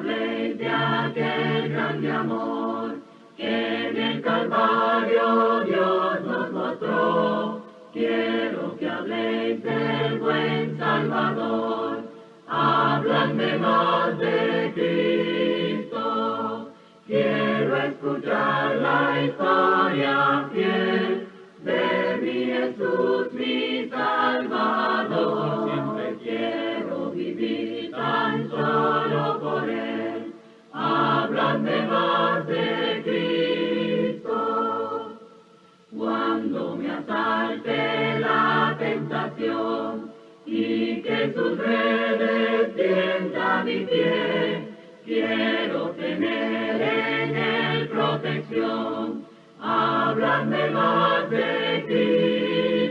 habléis de aquel grande amor que en el Calvario Dios nos mostró. Quiero que habléis del buen Salvador, habladme más de Cristo. Quiero escuchar la historia fiel de mi Jesús, mi Salvador. Siempre quiero vivir tan solo por Él. Habladme más de Cristo. Cuando me asalte la tentación y que sus redes tienda mi pie, quiero tener en Él protección. Habladme más de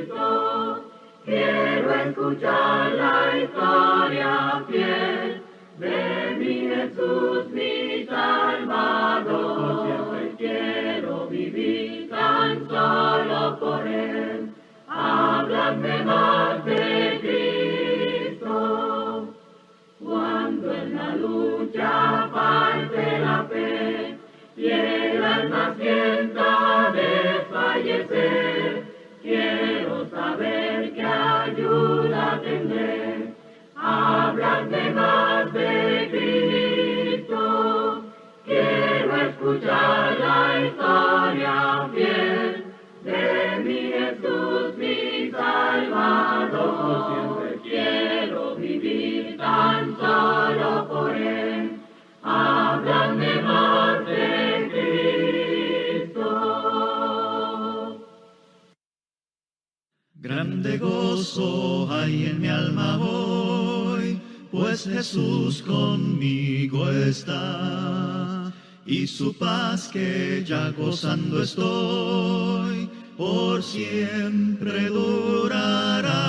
Cristo. Quiero escuchar la historia fiel de mi Jesús, mi Salvador. Siempre quiero vivir tan solo por Él. Habladme más de Cristo. Cuando en la lucha falte la fe y el alma sienta desfallecer, quiero saber qué ayuda tendré. Habladme más de Cristo. Quiero escuchar la historia fiel de mi Jesús, mi Salvador. Siempre quiero vivir tan solo por Él. Háblame más de Cristo. Grande gozo hay en mi alma hoy, pues Jesús conmigo está, y su paz que ya gozando estoy, por siempre durará.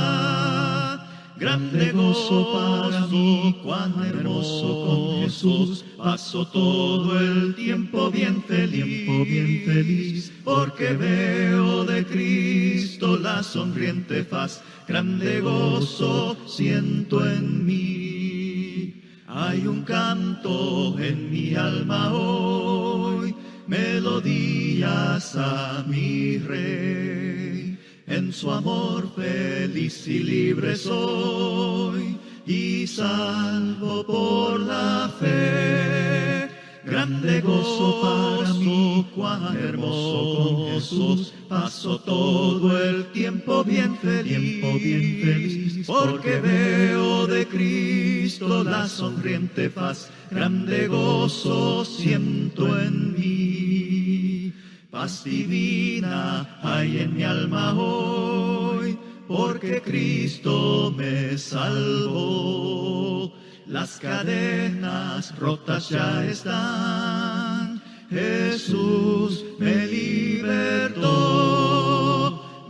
Grande gozo para mí, cuán hermoso con Jesús, paso todo el tiempo bien feliz, porque veo de Cristo la sonriente faz. Grande gozo siento en mí. Hay un canto en mi alma hoy, melodías a mi Rey. En su amor feliz y libre soy, y salvo por la fe. Grande gozo para mí, cuán hermoso con Jesús, paso todo el tiempo bien feliz, porque veo de Cristo la sonriente faz. Grande gozo siento en mí. Paz divina hay en mi alma hoy, porque Cristo me salvó. Las cadenas rotas ya están, Jesús me libertó.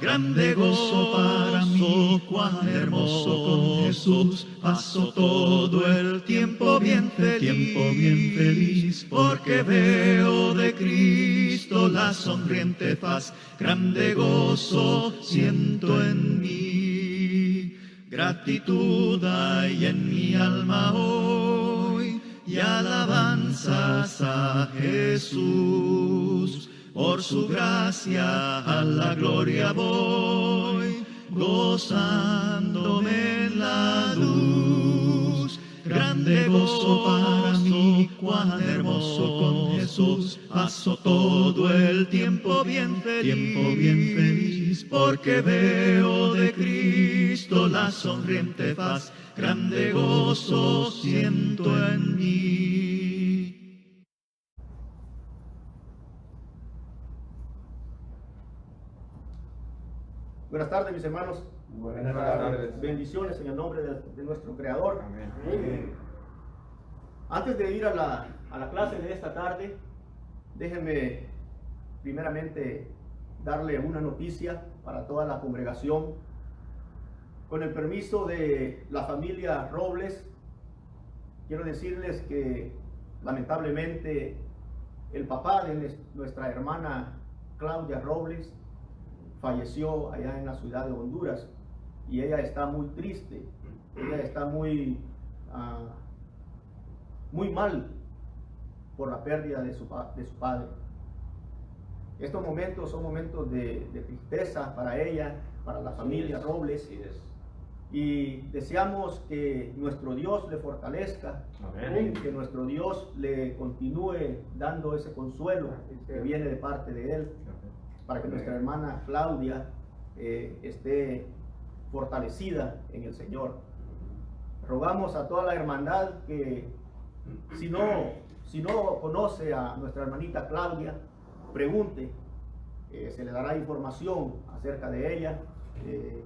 Grande gozo para mí, cuán hermoso con Jesús, paso todo el tiempo bien feliz, porque veo de Cristo la sonriente faz. Grande gozo siento en mí. Gratitud hay en mi alma hoy, y alabanzas a Jesús. Por su gracia a la gloria voy, gozándome en la luz. Grande gozo para mí, cuán hermoso con Jesús, paso todo el tiempo bien feliz, porque veo de Cristo la sonriente faz. Grande gozo siento en mí. Buenas tardes, mis hermanos. Buenas tardes. Bendiciones en el nombre de nuestro Creador. Amén. Antes de ir a la clase de esta tarde, déjenme primeramente darle una noticia para toda la congregación. Con el permiso de la familia Robles, quiero decirles que lamentablemente el papá de nuestra hermana Claudia Robles falleció allá en la ciudad de Honduras, y ella está muy triste, ella está muy mal por la pérdida de su padre. Estos momentos son momentos de tristeza para ella, para la familia Robles. Y deseamos que nuestro Dios le fortalezca, que nuestro Dios le continúe dando ese consuelo que viene de parte de Él, para que nuestra hermana Claudia esté fortalecida en el Señor. Rogamos a toda la hermandad que si no conoce a nuestra hermanita Claudia, pregunte, se le dará información acerca de ella.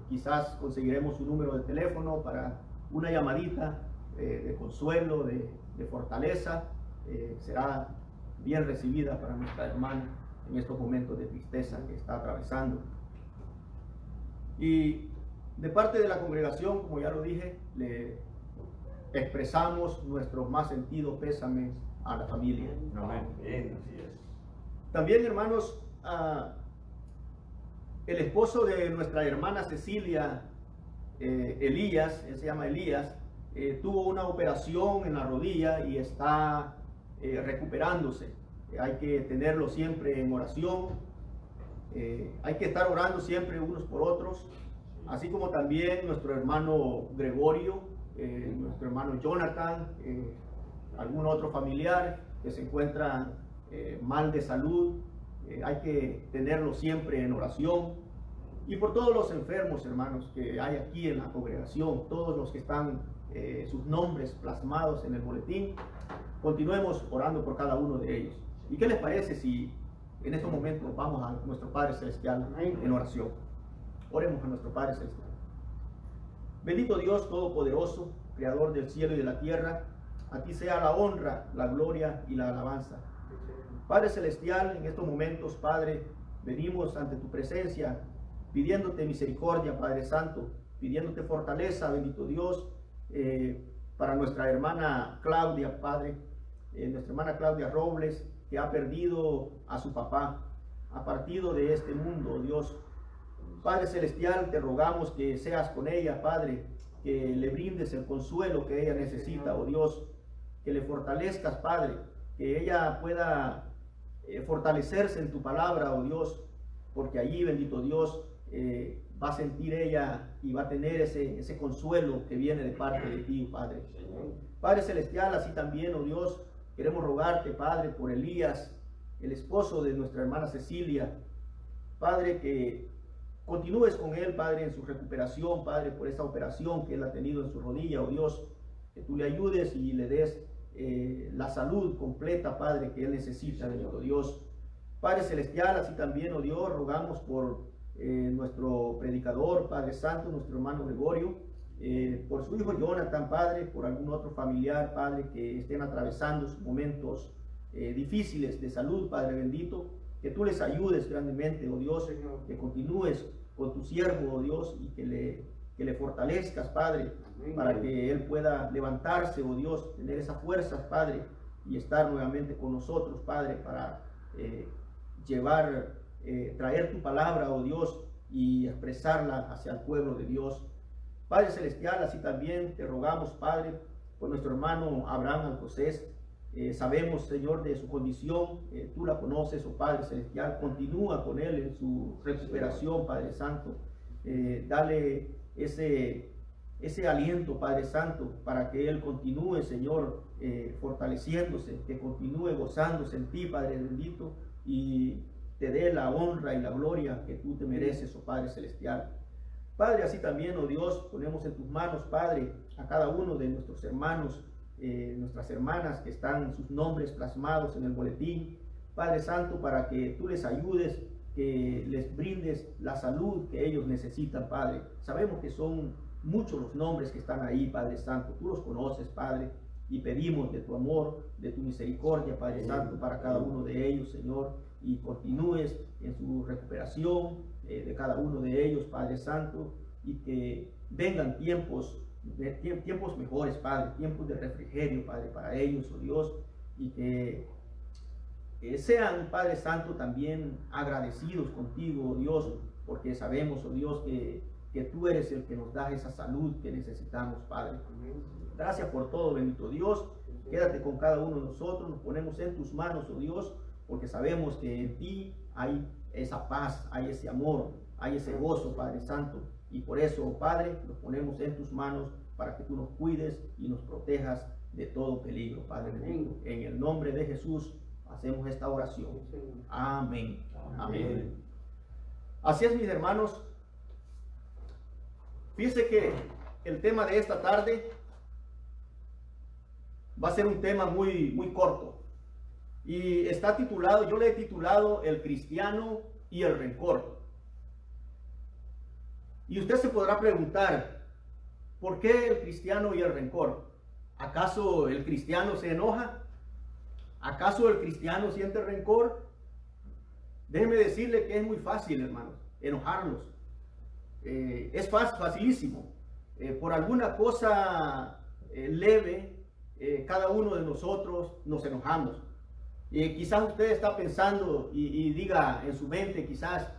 Quizás conseguiremos un número de teléfono para una llamadita de consuelo, de fortaleza. Será bien recibida para nuestra hermana en estos momentos de tristeza que está atravesando. Y de parte de la congregación, como ya lo dije, le expresamos nuestros más sentidos pésames a la familia. Amén. Bien, así es. También, hermanos, el esposo de nuestra hermana Cecilia, Elías, él se llama Elías, tuvo una operación en la rodilla y está recuperándose. Hay que tenerlo siempre en oración, hay que estar orando siempre unos por otros, así como también nuestro hermano Gregorio, nuestro hermano Jonathan, algún otro familiar que se encuentra mal de salud. Hay que tenerlo siempre en oración. Y por todos los enfermos, hermanos, que hay aquí en la congregación, todos los que están sus nombres plasmados en el boletín, continuemos orando por cada uno de ellos. ¿Y qué les parece si en estos momentos vamos a nuestro Padre Celestial en oración? Oremos a nuestro Padre Celestial. Bendito Dios Todopoderoso, Creador del cielo y de la tierra, a ti sea la honra, la gloria y la alabanza. Padre Celestial, en estos momentos, Padre, venimos ante tu presencia, pidiéndote misericordia, Padre Santo, pidiéndote fortaleza, bendito Dios, para nuestra hermana Claudia, Padre, nuestra hermana Claudia Robles, que ha perdido a su papá, ha partido de este mundo, Dios. Padre Celestial, te rogamos que seas con ella, Padre, que le brindes el consuelo que ella necesita, oh Dios, que le fortalezcas, Padre, que ella pueda fortalecerse en tu palabra, oh Dios, porque allí, bendito Dios, va a sentir ella y va a tener ese consuelo que viene de parte de ti, Padre. Padre Celestial, así también, oh Dios, queremos rogarte, Padre, por Elías, el esposo de nuestra hermana Cecilia, Padre, que continúes con él, Padre, en su recuperación, Padre, por esa operación que él ha tenido en su rodilla, oh Dios, que tú le ayudes y le des la salud completa, Padre, que él necesita, bendito Dios. Padre Celestial, así también, oh Dios, rogamos por nuestro predicador, Padre Santo, nuestro hermano Gregorio, por su hijo Jonathan, Padre, por algún otro familiar, Padre, que estén atravesando momentos difíciles de salud, Padre bendito, que tú les ayudes grandemente, oh Dios, que continúes con tu siervo, oh Dios, y que le fortalezcas, Padre, para que él pueda levantarse, oh Dios, tener esas fuerzas, Padre, y estar nuevamente con nosotros, Padre, para traer tu palabra, oh Dios, y expresarla hacia el pueblo de Dios. Padre Celestial, así también te rogamos, Padre, por nuestro hermano Abraham Alcocés. Sabemos, Señor, de su condición, tú la conoces, oh Padre Celestial, continúa con él en su recuperación, Padre Santo. Dale ese aliento, Padre Santo, para que él continúe, Señor, fortaleciéndose, que continúe gozándose en ti, Padre bendito, y te dé la honra y la gloria que tú te mereces, oh Padre Celestial. Padre, así también, oh Dios, ponemos en tus manos, Padre, a cada uno de nuestros hermanos, nuestras hermanas que están sus nombres plasmados en el boletín, Padre Santo, para que tú les ayudes, que les brindes la salud que ellos necesitan, Padre. Sabemos que son muchos los nombres que están ahí, Padre Santo, tú los conoces, Padre, y pedimos de tu amor, de tu misericordia, Padre Santo, para cada uno de ellos, Señor, y continúes en su recuperación de cada uno de ellos, Padre Santo, y que vengan tiempos mejores, Padre, tiempos de refrigerio, Padre, para ellos, oh Dios, y que sean, Padre Santo, también agradecidos contigo, oh Dios, porque sabemos, oh Dios, que tú eres el que nos da esa salud que necesitamos, Padre. Gracias por todo, bendito Dios, Quédate con cada uno de nosotros, nos ponemos en tus manos, oh Dios, porque sabemos que en ti hay esa paz, hay ese amor, hay ese gozo, Padre Santo. Y por eso, oh Padre, nos ponemos en tus manos para que tú nos cuides y nos protejas de todo peligro, Padre bendito. En el nombre de Jesús hacemos esta oración. Amén. Amén. Así es, mis hermanos. Fíjense que el tema de esta tarde va a ser un tema muy corto. Y está titulado, yo le he titulado El cristiano y el rencor. Y usted se podrá preguntar, ¿por qué el cristiano y el rencor? ¿Acaso el cristiano se enoja? ¿Acaso el cristiano siente rencor? Déjeme decirle que es muy fácil, hermanos, enojarnos. Es facilísimo. Por alguna cosa leve, cada uno de nosotros nos enojamos. Quizás usted está pensando y diga en su mente, quizás,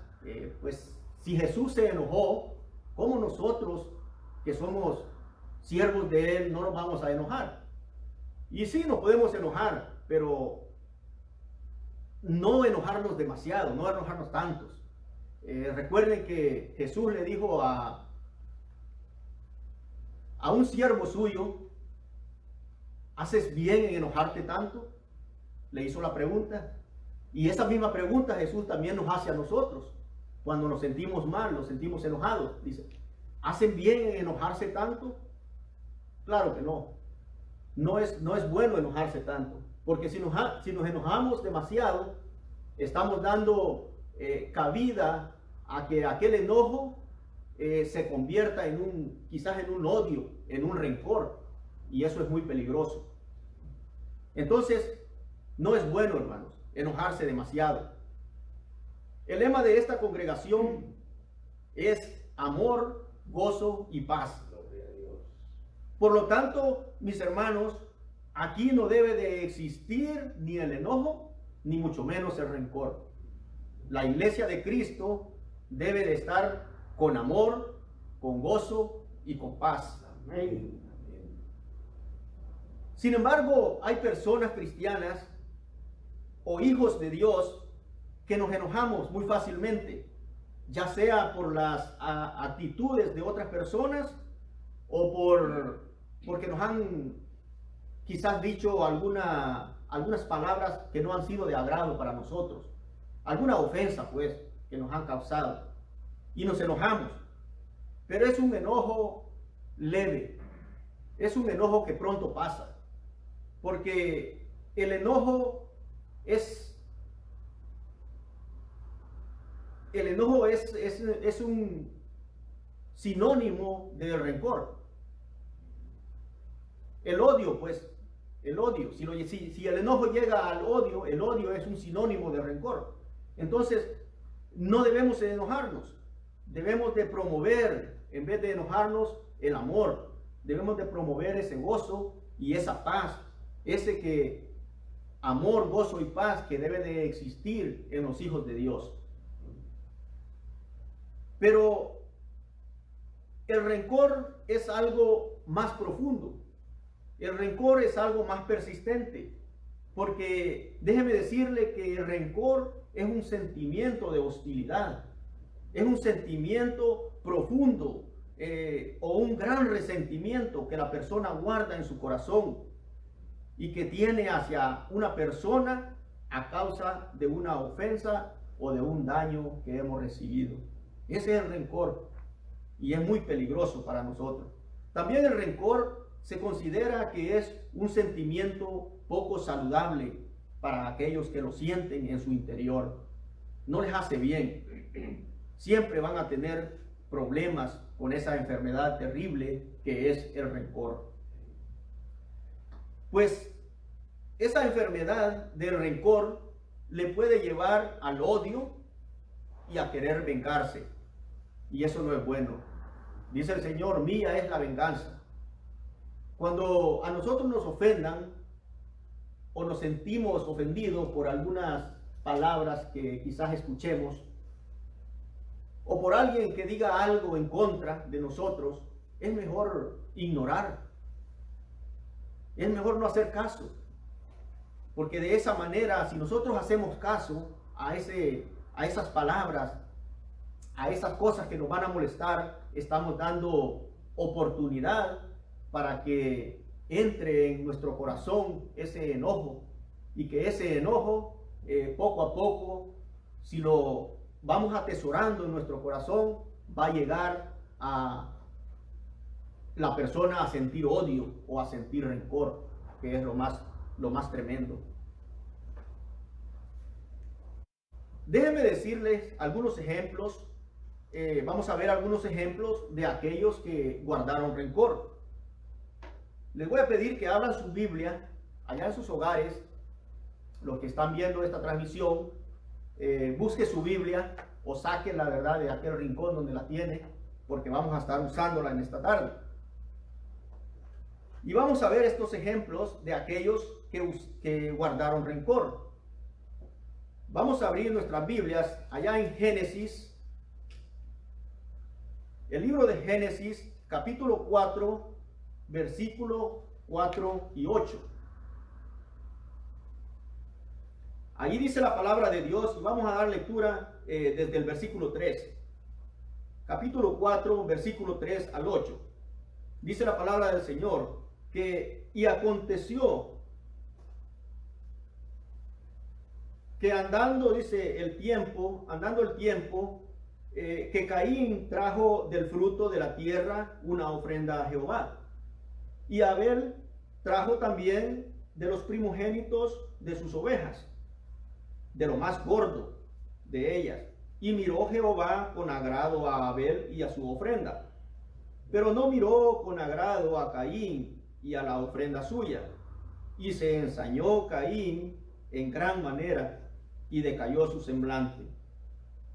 pues si Jesús se enojó, ¿cómo nosotros que somos siervos de Él no nos vamos a enojar? Y sí, nos podemos enojar, pero no enojarnos demasiado, no enojarnos tantos. Recuerden que Jesús le dijo a un siervo suyo, ¿haces bien en enojarte tanto? Le hizo la pregunta. Y esa misma pregunta Jesús también nos hace a nosotros. Cuando nos sentimos mal, nos sentimos enojados. Dice, ¿hacen bien en enojarse tanto? Claro que no. No es bueno enojarse tanto. Porque si nos enojamos demasiado, estamos dando cabida a que aquel enojo se convierta quizás en un odio, en un rencor. Y eso es muy peligroso. Entonces, no es bueno, hermanos, enojarse demasiado. El lema de esta congregación es amor, gozo y paz. Por lo tanto, mis hermanos, aquí no debe de existir ni el enojo, ni mucho menos el rencor. La iglesia de Cristo debe de estar con amor, con gozo y con paz. Amén. Sin embargo, hay personas cristianas o hijos de Dios que nos enojamos muy fácilmente, ya sea por las actitudes de otras personas o porque nos han quizás dicho algunas palabras que no han sido de agrado para nosotros, alguna ofensa pues que nos han causado y nos enojamos. Pero es un enojo leve, es un enojo que pronto pasa, porque el enojo es un sinónimo del rencor. El odio, pues, el odio, si el enojo llega al odio, el odio es un sinónimo de rencor. Entonces, no debemos de enojarnos, debemos de promover, en vez de enojarnos, el amor. Debemos de promover ese gozo y esa paz, amor, gozo y paz que debe de existir en los hijos de Dios. Pero el rencor es algo más profundo. El rencor es algo más persistente. Porque déjeme decirle que el rencor es un sentimiento de hostilidad. Es un sentimiento profundo o un gran resentimiento que la persona guarda en su corazón y que tiene hacia una persona a causa de una ofensa o de un daño que hemos recibido. Ese es el rencor y es muy peligroso para nosotros. También el rencor se considera que es un sentimiento poco saludable para aquellos que lo sienten en su interior. No les hace bien. Siempre van a tener problemas con esa enfermedad terrible que es el rencor. Pues esa enfermedad del rencor le puede llevar al odio y a querer vengarse. Y eso no es bueno. Dice el Señor, mía es la venganza. Cuando a nosotros nos ofendan o nos sentimos ofendidos por algunas palabras que quizás escuchemos, o por alguien que diga algo en contra de nosotros, es mejor ignorar. es mejor no hacer caso. Porque de esa manera, si nosotros hacemos caso a esas palabras, a esas cosas que nos van a molestar, estamos dando oportunidad para que entre en nuestro corazón ese enojo, y que ese enojo poco a poco, si lo vamos atesorando en nuestro corazón, va a llegar a la persona a sentir odio o a sentir rencor, que es lo más tremendo. Déjenme decirles algunos ejemplos. Vamos a ver algunos ejemplos de aquellos que guardaron rencor. Les voy a pedir que abran su Biblia allá en sus hogares. Los que están viendo esta transmisión, busque su Biblia o saque la verdad de aquel rincón donde la tiene, porque vamos a estar usándola en esta tarde. Y vamos a ver estos ejemplos de aquellos que guardaron rencor. Vamos a abrir nuestras Biblias allá en Génesis, el libro de Génesis, capítulo 4, versículo 4 y 8. Allí dice la palabra de Dios, y vamos a dar lectura desde el versículo 3. Capítulo 4, versículo 3 al 8. Dice la palabra del Señor que, y aconteció que andando el tiempo, que Caín trajo del fruto de la tierra una ofrenda a Jehová. Y Abel trajo también de los primogénitos de sus ovejas, de lo más gordo de ellas. Y miró Jehová con agrado a Abel y a su ofrenda, pero no miró con agrado a Caín y a la ofrenda suya. Y se ensañó Caín en gran manera, y decayó su semblante.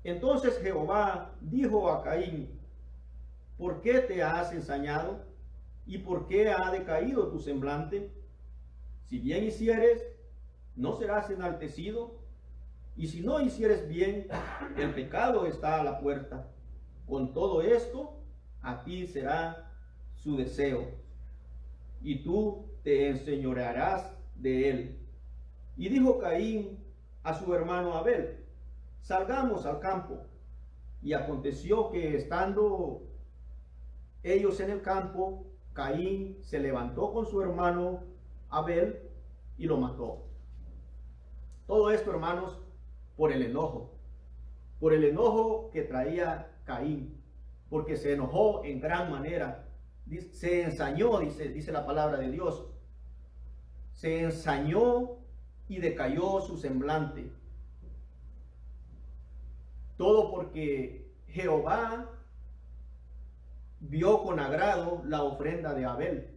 Entonces Jehová dijo a Caín: ¿por qué te has ensañado? ¿Y por qué ha decaído tu semblante? Si bien hicieres, no serás enaltecido, y si no hicieres bien, el pecado está a la puerta. Con todo esto, a ti será su deseo, y tú te enseñorearás de él. Y dijo Caín a su hermano Abel: salgamos al campo. Y aconteció que estando ellos en el campo, Caín se levantó con su hermano Abel y lo mató. Todo esto, hermanos, por el enojo que traía Caín, porque se enojó en gran manera, se ensañó, dice la palabra de Dios, se ensañó y decayó su semblante. Todo porque Jehová vio con agrado la ofrenda de Abel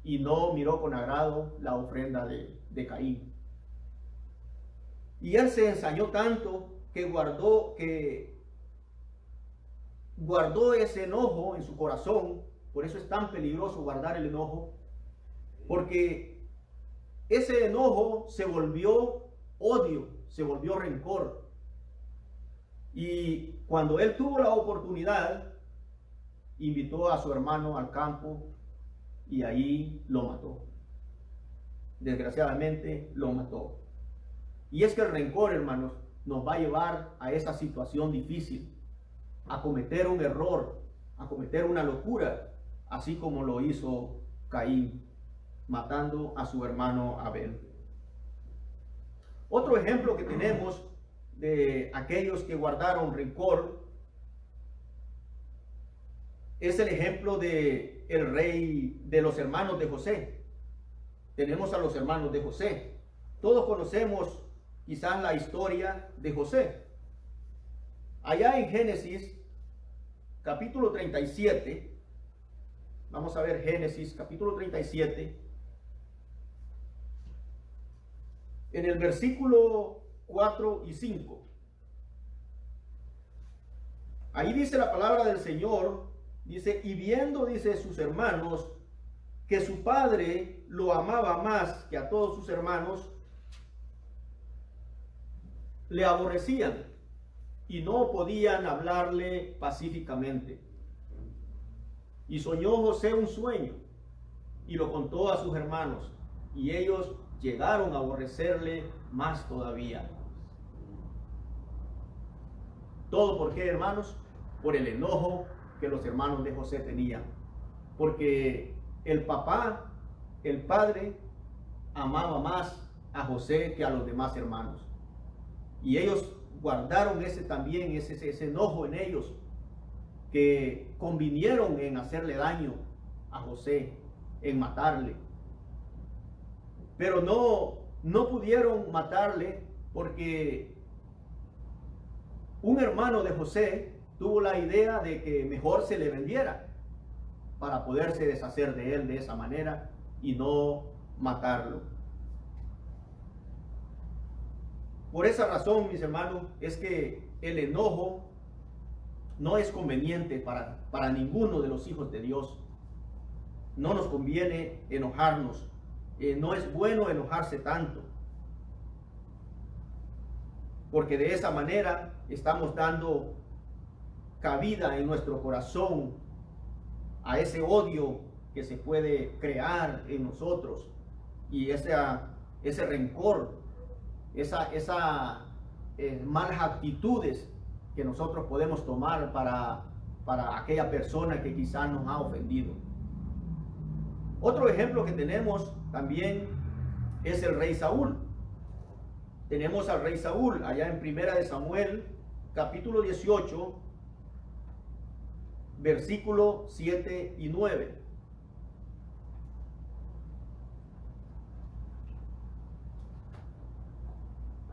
y no miró con agrado la ofrenda de Caín. Y él se ensañó tanto que guardó ese enojo en su corazón. Por eso es tan peligroso guardar el enojo, porque ese enojo se volvió odio, se volvió rencor. Y cuando él tuvo la oportunidad, invitó a su hermano al campo y ahí lo mató. Desgraciadamente lo mató. Y es que el rencor, hermanos, nos va a llevar a esa situación difícil, a cometer un error, a cometer una locura, así como lo hizo Caín, matando a su hermano Abel. Otro ejemplo que tenemos de aquellos que guardaron rencor es el ejemplo de el rey, de los hermanos de José. Tenemos a los hermanos de José. Todos conocemos quizás la historia de José. Allá en Génesis capítulo 37, vamos a ver Génesis capítulo 37, en el versículo 4 y 5. Ahí dice la palabra del Señor, dice: y viendo, dice, sus hermanos, que su padre lo amaba más que a todos sus hermanos, le aborrecían y no podían hablarle pacíficamente. Y soñó José un sueño, y lo contó a sus hermanos, y ellos llegaron a aborrecerle más todavía. ¿Todo por qué, hermanos? Por el enojo que los hermanos de José tenían. Porque el padre, amaba más a José que a los demás hermanos. Y ellos guardaron ese enojo en ellos, que convinieron en hacerle daño a José, en matarle. Pero no pudieron matarle porque un hermano de José tuvo la idea de que mejor se le vendiera para poderse deshacer de él de esa manera y no matarlo. Por esa razón, mis hermanos, es que el enojo no es conveniente para ninguno de los hijos de Dios. No nos conviene enojarnos. No es bueno enojarse tanto, porque de esa manera estamos dando cabida en nuestro corazón a ese odio que se puede crear en nosotros, y ese rencor, esas malas actitudes que nosotros podemos tomar para aquella persona que quizás nos ha ofendido. Otro ejemplo que tenemos también es el rey Saúl. Tenemos al rey Saúl allá en Primera de Samuel, capítulo 18, versículos 7 y 9.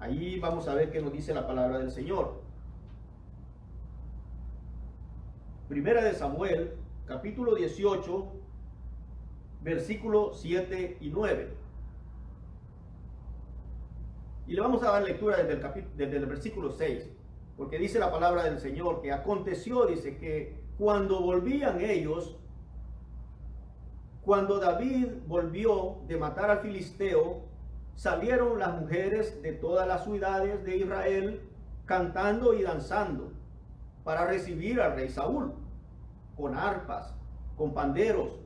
Ahí vamos a ver qué nos dice la palabra del Señor. Primera de Samuel, capítulo 18, versículos 7 y 9. Y le vamos a dar lectura desde el versículo 6, porque dice la palabra del Señor que aconteció, dice, que cuando volvían ellos, cuando David volvió de matar al filisteo, salieron las mujeres de todas las ciudades de Israel cantando y danzando para recibir al rey Saúl, con arpas, con panderos,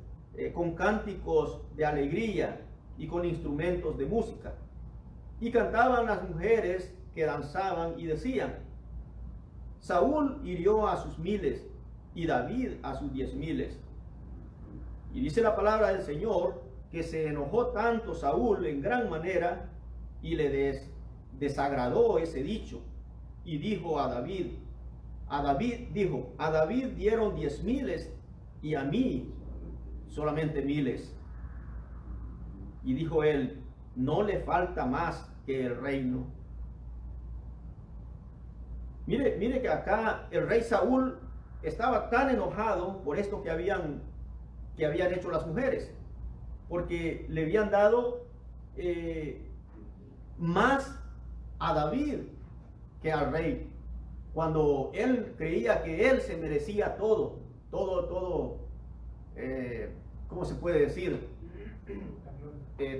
con cánticos de alegría y con instrumentos de música. Y cantaban las mujeres que danzaban y decían: Saúl hirió a sus 1000 y David a sus 10,000. Y dice la palabra del Señor que se enojó tanto Saúl en gran manera y le desagradó ese dicho, y dijo a David dieron 10,000 y a mí solamente 1000. Y dijo él: no le falta más que el reino. Mire que acá el rey Saúl estaba tan enojado por esto que habían hecho las mujeres, porque le habían dado más a David que al rey, cuando él creía que él se merecía todo, ¿cómo se puede decir?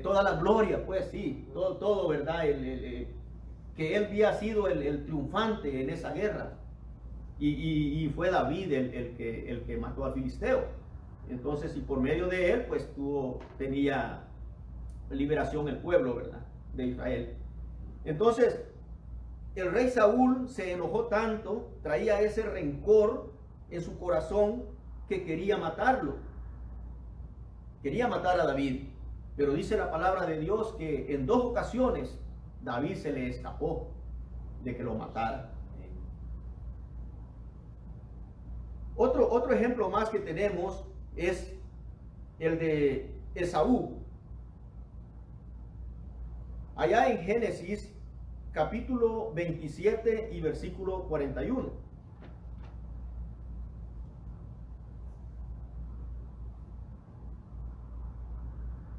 Toda la gloria, pues sí, todo, ¿verdad? Que él había sido el triunfante en esa guerra, y fue David el que mató al filisteo. Entonces, y por medio de él, pues tenía liberación el pueblo, ¿verdad?, de Israel. Entonces, el rey Saúl se enojó tanto, traía ese rencor en su corazón, que quería matarlo. Quería matar a David. Pero dice la palabra de Dios que en 2 ocasiones David se le escapó de que lo matara. Otro ejemplo más que tenemos es el de Esaú. Allá en Génesis capítulo 27 y versículo 41.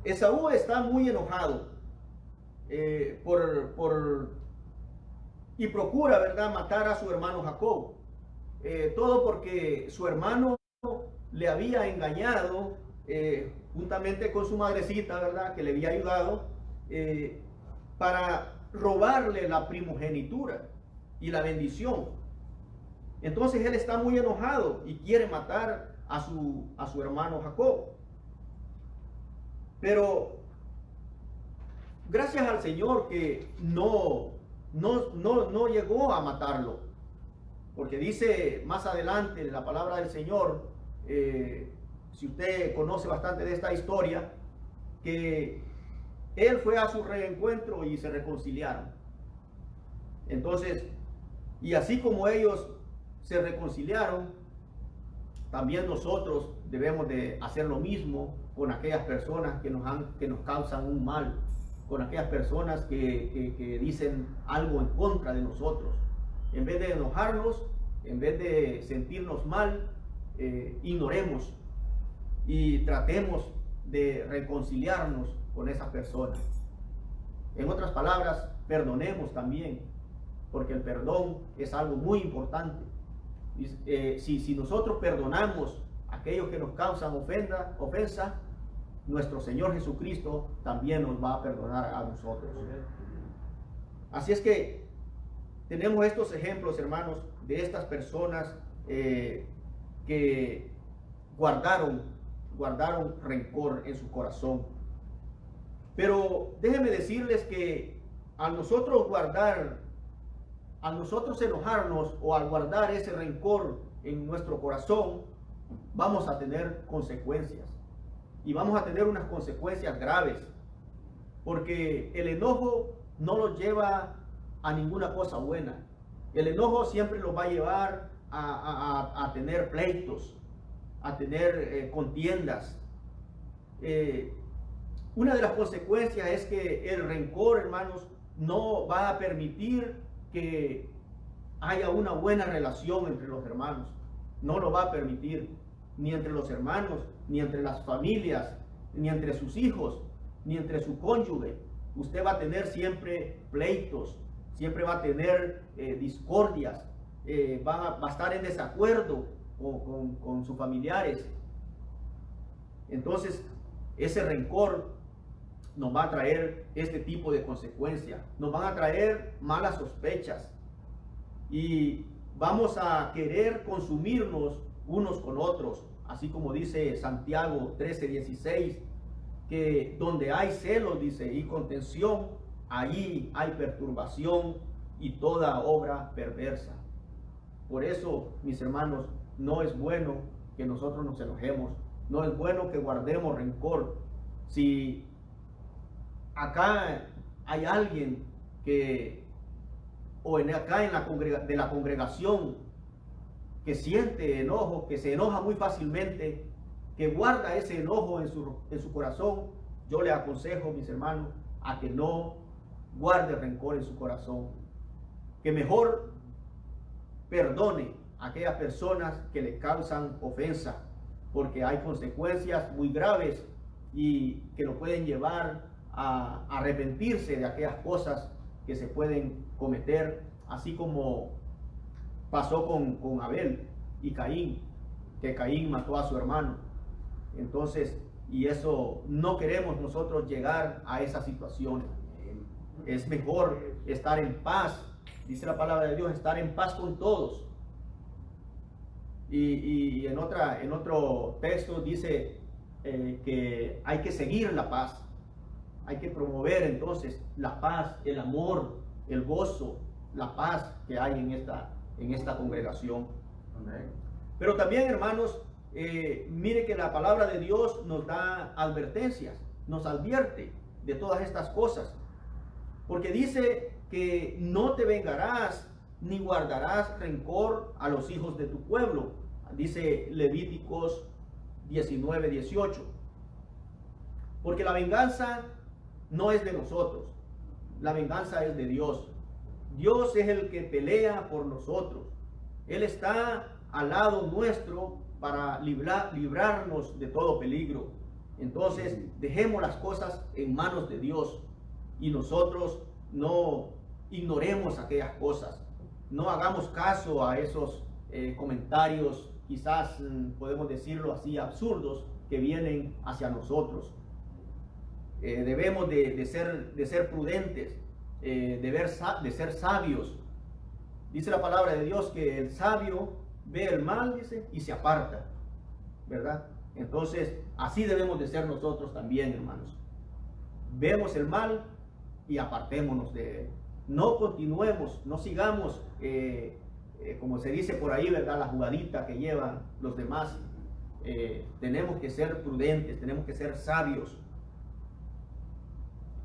Esaú está muy enojado y procura, ¿verdad?, matar a su hermano Jacob. Todo porque su hermano le había engañado juntamente con su madrecita, ¿verdad?, que le había ayudado para robarle la primogenitura y la bendición. Entonces él está muy enojado y quiere matar a su hermano Jacob. Pero gracias al Señor que no llegó a matarlo. Porque dice más adelante en la palabra del Señor, si usted conoce bastante de esta historia, que él fue a su reencuentro y se reconciliaron. Entonces, y así como ellos se reconciliaron, también nosotros debemos de hacer lo mismo con aquellas personas que nos causan un mal, con aquellas personas que dicen algo en contra de nosotros. En vez de enojarnos, en vez de sentirnos mal, ignoremos y tratemos de reconciliarnos con esas personas. En otras palabras, perdonemos también, porque el perdón es algo muy importante. Si nosotros perdonamos a aquellos que nos causan ofensa, nuestro Señor Jesucristo también nos va a perdonar a nosotros. Así es que tenemos estos ejemplos, hermanos, de estas personas que guardaron rencor en su corazón. Pero déjenme decirles que al nosotros enojarnos o al guardar ese rencor en nuestro corazón, vamos a tener consecuencias. Y vamos a tener unas consecuencias graves. Porque el enojo no nos lleva a ninguna cosa buena. El enojo siempre nos va a llevar a tener pleitos, a tener contiendas. Una de las consecuencias es que el rencor, hermanos, no va a permitir que haya una buena relación entre los hermanos. No lo va a permitir, ni entre los hermanos, ni entre las familias, ni entre sus hijos, ni entre su cónyuge. Usted va a tener siempre pleitos, siempre va a tener discordias, va a estar en desacuerdo con sus familiares. Entonces, ese rencor nos va a traer este tipo de consecuencias. Nos van a traer malas sospechas. Y vamos a querer consumirnos unos con otros. Así como dice Santiago 13:16, que donde hay celos, dice, y contención, allí hay perturbación y toda obra perversa. Por eso, mis hermanos, no es bueno que nosotros nos enojemos. No es bueno que guardemos rencor. Si acá hay alguien de la congregación que siente enojo, que se enoja muy fácilmente, que guarda ese enojo en su corazón, yo le aconsejo, mis hermanos, a que no guarde rencor en su corazón, que mejor perdone a aquellas personas que le causan ofensa, porque hay consecuencias muy graves y que lo pueden llevar a arrepentirse de aquellas cosas que se pueden cometer, así como pasó con Abel y Caín, que Caín mató a su hermano. Entonces, y eso no queremos nosotros llegar a esa situación. Es mejor estar en paz, dice la palabra de Dios, estar en paz con todos. Y en otro texto dice que hay que seguir la paz. Hay que promover entonces la paz, el amor, el gozo, la paz que hay en esta congregación. Amén. Pero también, hermanos, mire que la palabra de Dios nos da advertencias, nos advierte de todas estas cosas. Porque dice que no te vengarás ni guardarás rencor a los hijos de tu pueblo. Dice Levíticos 19:18. Porque la venganza no es de nosotros, la venganza es de Dios. Dios es el que pelea por nosotros. Él está al lado nuestro para librarnos de todo peligro. Entonces, dejemos las cosas en manos de Dios y nosotros no ignoremos aquellas cosas. No hagamos caso a esos comentarios, quizás podemos decirlo así, absurdos, que vienen hacia nosotros. Debemos de ser prudentes, de ser sabios. Dice la palabra de Dios que el sabio ve el mal, dice, y se aparta, ¿verdad? Entonces Así debemos de ser nosotros también, hermanos. Vemos el mal y apartémonos de él. No continuemos, no sigamos, como se dice por ahí, ¿verdad? La jugadita que llevan los demás. Tenemos que ser prudentes, tenemos que ser sabios.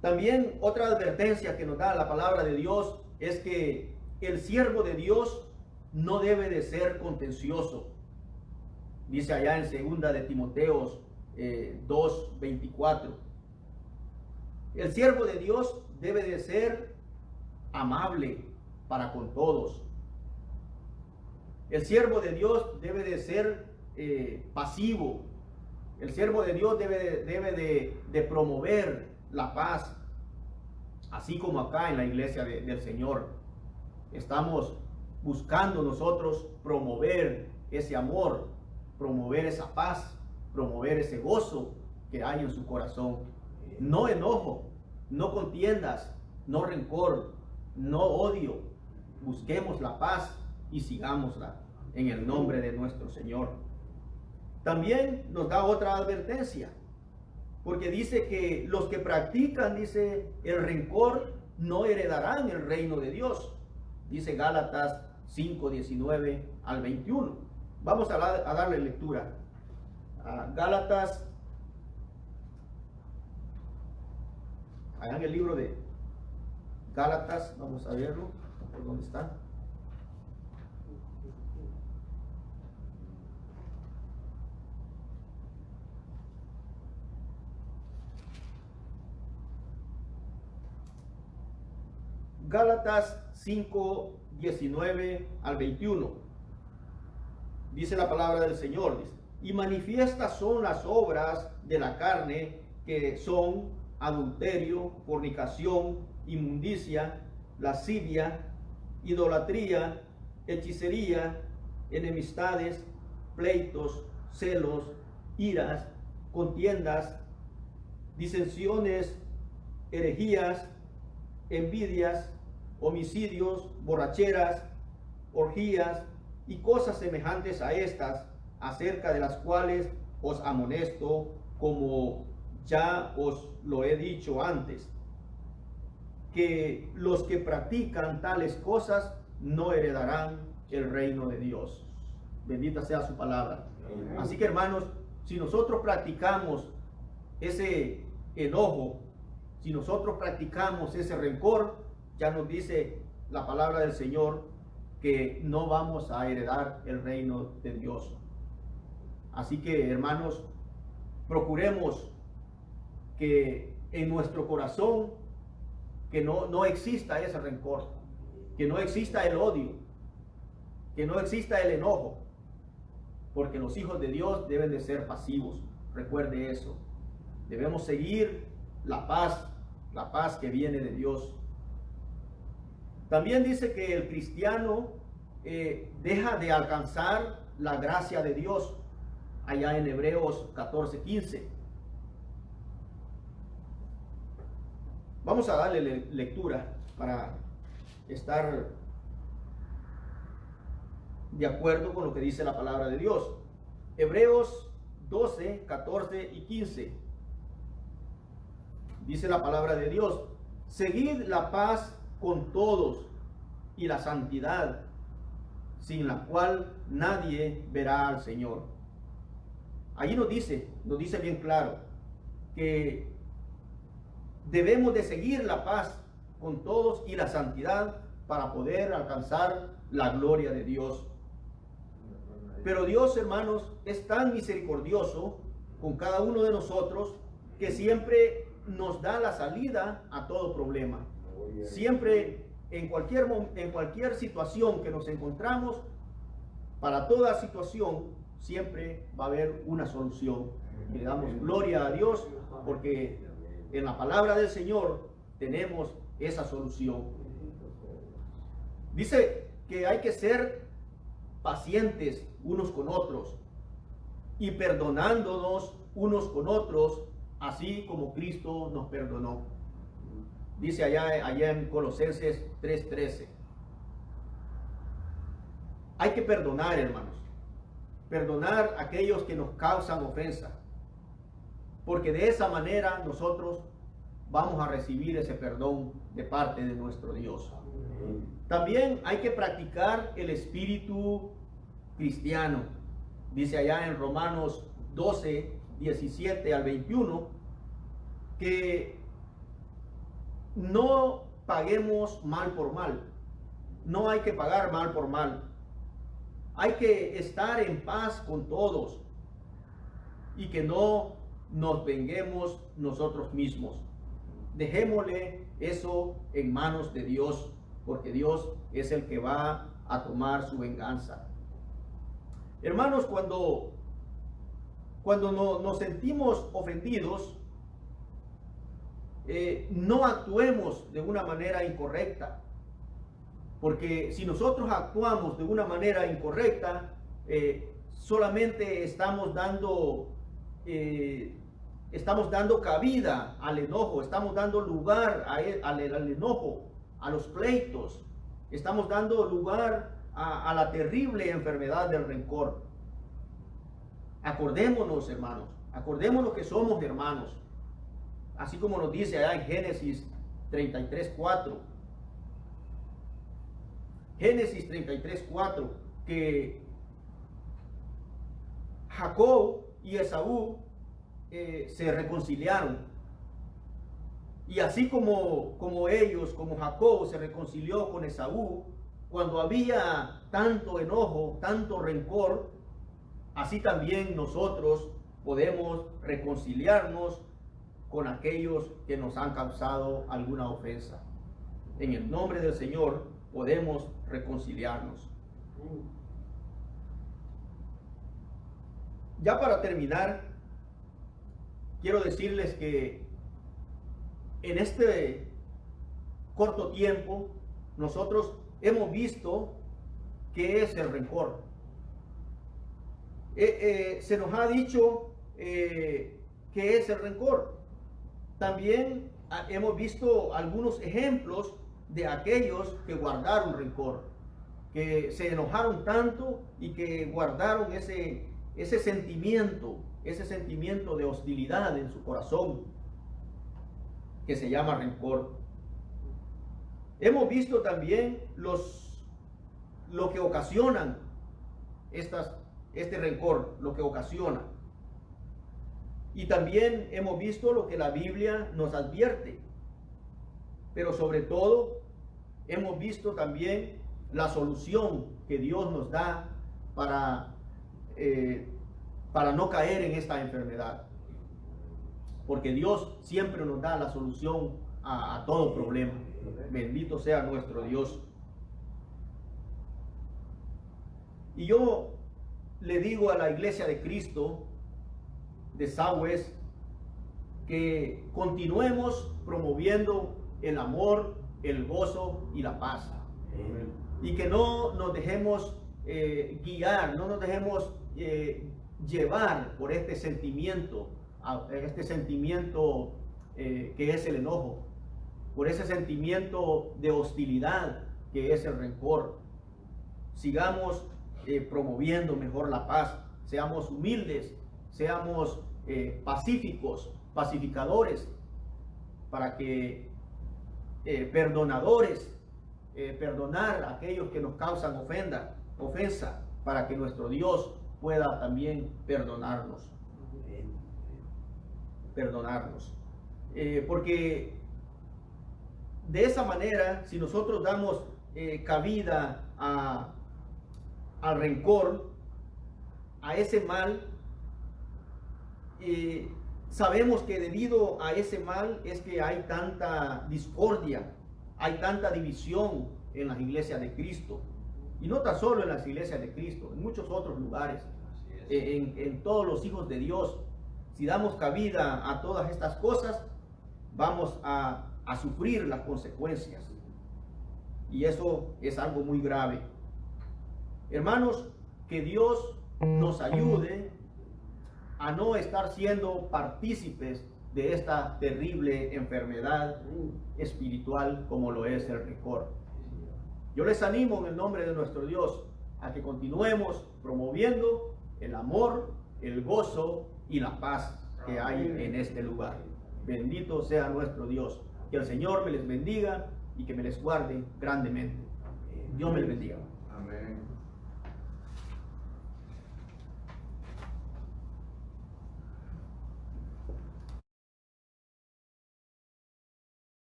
También otra advertencia que nos da la palabra de Dios es que el siervo de Dios no debe de ser contencioso. Dice allá en 2 de Timoteo 2:24. El siervo de Dios debe de ser amable para con todos. El siervo de Dios debe de ser pasivo. El siervo de Dios debe de promover la paz, así como acá en la iglesia del Señor estamos buscando nosotros promover ese amor, promover esa paz, promover ese gozo que hay en su corazón. No enojo, no contiendas, no rencor, no odio. Busquemos la paz y sigámosla en el nombre de nuestro Señor. También nos da otra advertencia, porque dice que los que practican, dice, el rencor no heredarán el reino de Dios. Dice Gálatas 5:19 al 21. Vamos a darle lectura a Gálatas, allá en el libro de Gálatas, vamos a verlo, ¿por dónde está? Gálatas 5:19 al 21. Dice la palabra del Señor, dice, y manifiestas son las obras de la carne, que son adulterio, fornicación, inmundicia, lascivia, idolatría, hechicería, enemistades, pleitos, celos, iras, contiendas, disensiones, herejías, envidias, homicidios, borracheras, orgías y cosas semejantes a estas, acerca de las cuales os amonesto, como ya os lo he dicho antes, que los que practican tales cosas no heredarán el reino de Dios. Bendita sea su palabra. Así que, hermanos, si nosotros practicamos ese enojo, si nosotros practicamos ese rencor, ya nos dice la palabra del Señor que no vamos a heredar el reino de Dios. Así que, hermanos, procuremos que en nuestro corazón que no exista ese rencor, que no exista el odio, que no exista el enojo, porque los hijos de Dios deben de ser pasivos. Recuerde eso. Debemos seguir la paz que viene de Dios. También dice que el cristiano deja de alcanzar la gracia de Dios, allá en Hebreos 14:15. Vamos a darle lectura para estar de acuerdo con lo que dice la palabra de Dios. Hebreos 12, 14 y 15. Dice la palabra de Dios: seguid la paz con todos y la santidad, sin la cual nadie verá al Señor. Allí nos dice bien claro que debemos de seguir la paz con todos y la santidad para poder alcanzar la gloria de Dios. Pero Dios, hermanos, es tan misericordioso con cada uno de nosotros que siempre nos da la salida a todo problema. Siempre, en cualquier situación que nos encontramos, para toda situación, siempre va a haber una solución. Y le damos gloria a Dios porque en la palabra del Señor tenemos esa solución. Dice que hay que ser pacientes unos con otros y perdonándonos unos con otros, así como Cristo nos perdonó. Dice allá en Colosenses 3:13. Hay que perdonar, hermanos. Perdonar a aquellos que nos causan ofensa. porque de esa manera nosotros vamos a recibir ese perdón de parte de nuestro Dios. También hay que practicar el espíritu cristiano. Dice allá en Romanos 12, 17 al 21, que no paguemos mal por mal. No hay que pagar mal por mal. Hay que estar en paz con todos y que no nos venguemos nosotros mismos. Dejémosle eso en manos de Dios, porque Dios es el que va a tomar su venganza. Hermanos, cuando nos sentimos ofendidos, no actuemos de una manera incorrecta. Porque si nosotros actuamos de una manera incorrecta, solamente estamos dando cabida al enojo, estamos dando lugar al enojo, a los pleitos, estamos dando lugar a la terrible enfermedad del rencor. Acordémonos, hermanos, acordémonos que somos hermanos, así como nos dice allá en Génesis 33:4. Génesis 33:4, que Jacob y Esaú se reconciliaron. Y así como Jacob se reconcilió con Esaú, cuando había tanto enojo, tanto rencor, así también nosotros podemos reconciliarnos con aquellos que nos han causado alguna ofensa. En el nombre del Señor podemos reconciliarnos. Ya para terminar, quiero decirles que en este corto tiempo nosotros hemos visto qué es el rencor. Se nos ha dicho qué es el rencor. También hemos visto algunos ejemplos de aquellos que guardaron rencor, que se enojaron tanto y que guardaron ese sentimiento de hostilidad en su corazón, que se llama rencor. Hemos visto también lo que ocasionan este rencor, lo que ocasiona. Y también hemos visto lo que la Biblia nos advierte. Pero sobre todo, hemos visto también la solución que Dios nos da para no caer en esta enfermedad. Porque Dios siempre nos da la solución a todo problema. Bendito sea nuestro Dios. Y yo le digo a la iglesia de Cristo de Southwest que continuemos promoviendo el amor, el gozo y la paz. Y que no nos dejemos guiar, no nos dejemos llevar por este sentimiento que es el enojo, por ese sentimiento de hostilidad que es el rencor. Sigamos promoviendo mejor la paz, seamos humildes, seamos pacíficos, pacificadores, para que perdonadores, perdonar a aquellos que nos causan ofensa, para que nuestro Dios pueda también perdonarnos. Porque de esa manera, si nosotros damos cabida al rencor, a ese mal, sabemos que debido a ese mal es que hay tanta discordia, hay tanta división en las iglesias de Cristo. Y no tan solo en las iglesias de Cristo, en muchos otros lugares, en todos los hijos de Dios. Si damos cabida a todas estas cosas, vamos a sufrir las consecuencias. Y eso es algo muy grave. Hermanos, que Dios nos ayude a no estar siendo partícipes de esta terrible enfermedad espiritual como lo es el rencor. Yo les animo en el nombre de nuestro Dios a que continuemos promoviendo el amor, el gozo y la paz. que hay en este lugar. Bendito sea nuestro Dios. Que el Señor me les bendiga y que me les guarde grandemente. Dios me les bendiga. Amén.